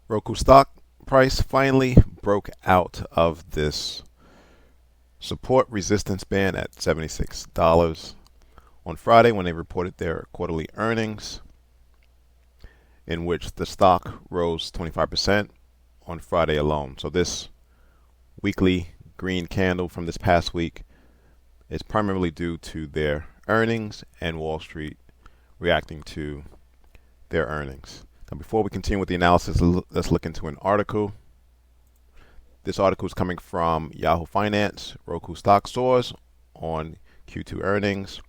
Roku stock price finally broke out of this support resistance band at $76 on Friday when they reported their quarterly earnings, in which the stock rose 25% on Friday alone. So this weekly green candle from this past week is primarily due to their earnings and Wall Street reacting to their earnings. Now, before we continue with the analysis, let's look into an article. This article is coming from Yahoo Finance. Roku stock soars on Q2 earnings,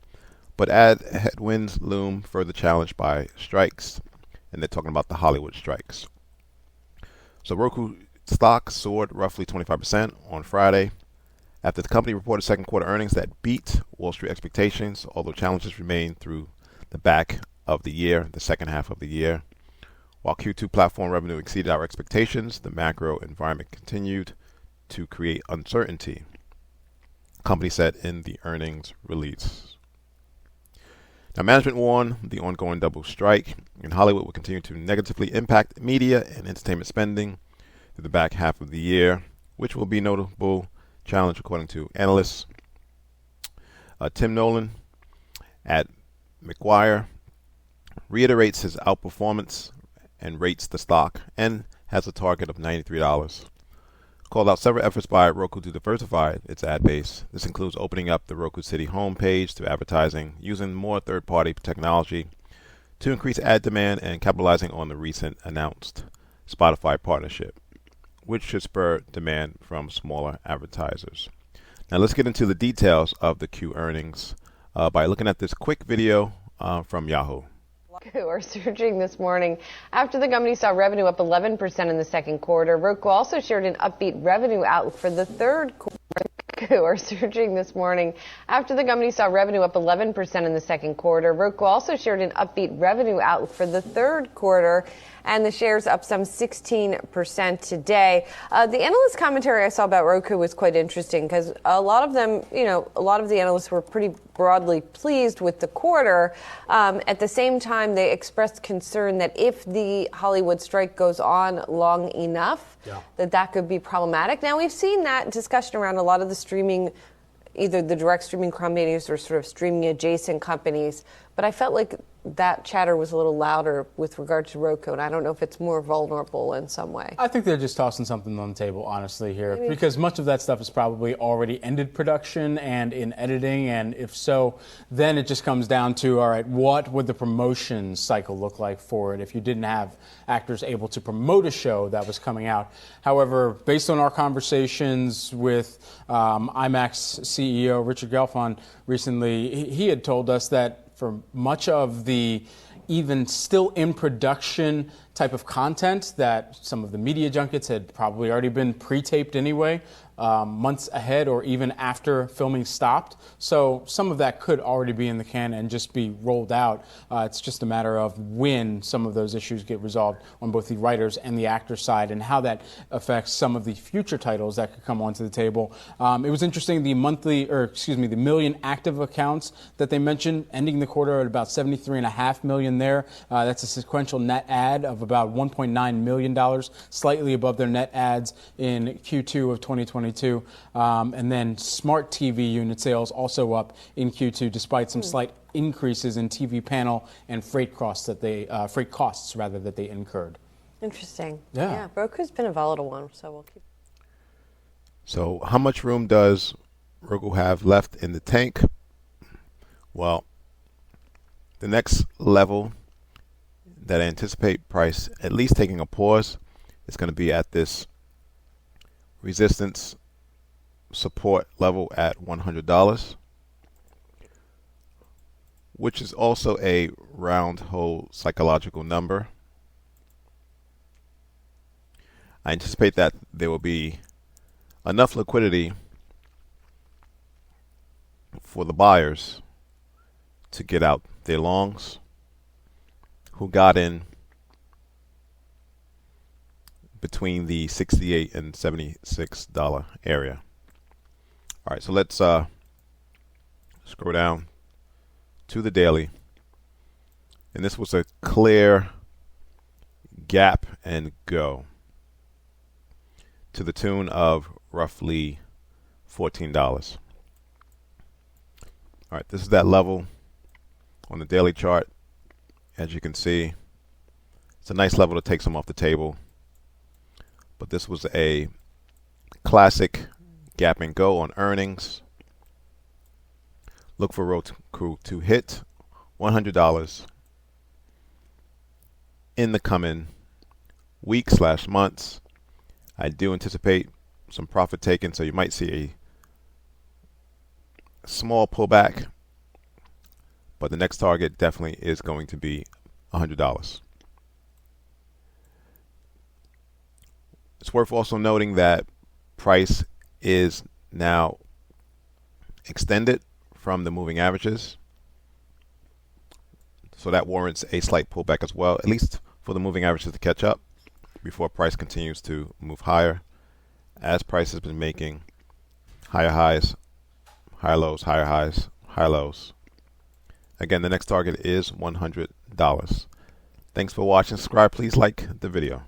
but ad headwinds loom, further challenged by strikes, and they're talking about the Hollywood strikes. So Roku stock soared roughly 25% on Friday after the company reported second quarter earnings that beat Wall Street expectations, although challenges remain through the back of the year, the second half of the year. While Q2 platform revenue exceeded our expectations, the macro environment continued to create uncertainty, the company said in the earnings release. Now, management warned the ongoing double strike in Hollywood will continue to negatively impact media and entertainment spending through the back half of the year, which will be a notable challenge according to analysts. Tim Nolan at McGuire reiterates his outperformance and rates the stock and has a target of $93. Called out several efforts by Roku to diversify its ad base. This includes opening up the Roku City homepage to advertising, using more third-party technology to increase ad demand, and capitalizing on the recent announced Spotify partnership, which should spur demand from smaller advertisers. Now let's get into the details of the Q earnings by looking at this quick video from Yahoo. Roku are surging this morning after the company saw revenue up 11% in the second quarter. Roku also shared an upbeat revenue outlook for the third quarter. Roku are surging this morning after the company saw revenue up 11% in the second quarter. Roku also shared an upbeat revenue outlook for the third quarter, and the shares up some 16% today. The analyst commentary I saw about Roku was quite interesting because a lot of them, a lot of the analysts were pretty broadly pleased with the quarter. At the same time, they expressed concern that if the Hollywood strike goes on long enough, that could be problematic. Now, we've seen that discussion around a lot of the streaming, either the direct streaming companies or sort of streaming adjacent companies, but I felt like that chatter was a little louder with regard to Roku, and I don't know if it's more vulnerable in some way. I think they're just tossing something on the table, honestly, here, because much of that stuff is probably already ended production and in editing, and if so, then it just comes down to, all right, what would the promotion cycle look like for it if you didn't have actors able to promote a show that was coming out? However, based on our conversations with IMAX CEO Richard Gelfond recently, he had told us that for much of the even still in production type of content that some of the media junkets had probably already been pre-taped anyway, months ahead or even after filming stopped. So some of that could already be in the can and just be rolled out. It's just a matter of when some of those issues get resolved on both the writers and the actor side, and how that affects some of the future titles that could come onto the table. It was interesting, the million active accounts that they mentioned, ending the quarter at about 73.5 million there. That's a sequential net add of about $1.9 million, slightly above their net adds in Q2 of 2022. And then smart TV unit sales also up in Q2, despite some slight increases in TV panel and freight costs that they incurred. Interesting. Yeah, Roku's been a volatile one, so we'll keep. So how much room does Roku have left in the tank? Well, the next level that I anticipate price at least taking a pause is going to be at this resistance support level at $100, which is also a round hole psychological number. I anticipate that there will be enough liquidity for the buyers to get out their longs who got in between the $68 and $76 area. All right, so let's scroll down to the daily. And this was a clear gap and go. to the tune of roughly $14. All right, this is that level on the daily chart. As you can see, it's a nice level to take some off the table. But this was a classic gap and go on earnings. Look for Roku to hit $100 in the coming weeks/months. I do anticipate some profit taken, so you might see a small pullback, but the next target definitely is going to be $100. It's worth also noting that price is now extended from the moving averages, so that warrants a slight pullback as well, at least for the moving averages to catch up before price continues to move higher, as price has been making higher highs, higher lows, higher highs, higher lows. Again, the next target is $100. Thanks for watching. Subscribe. Please like the video.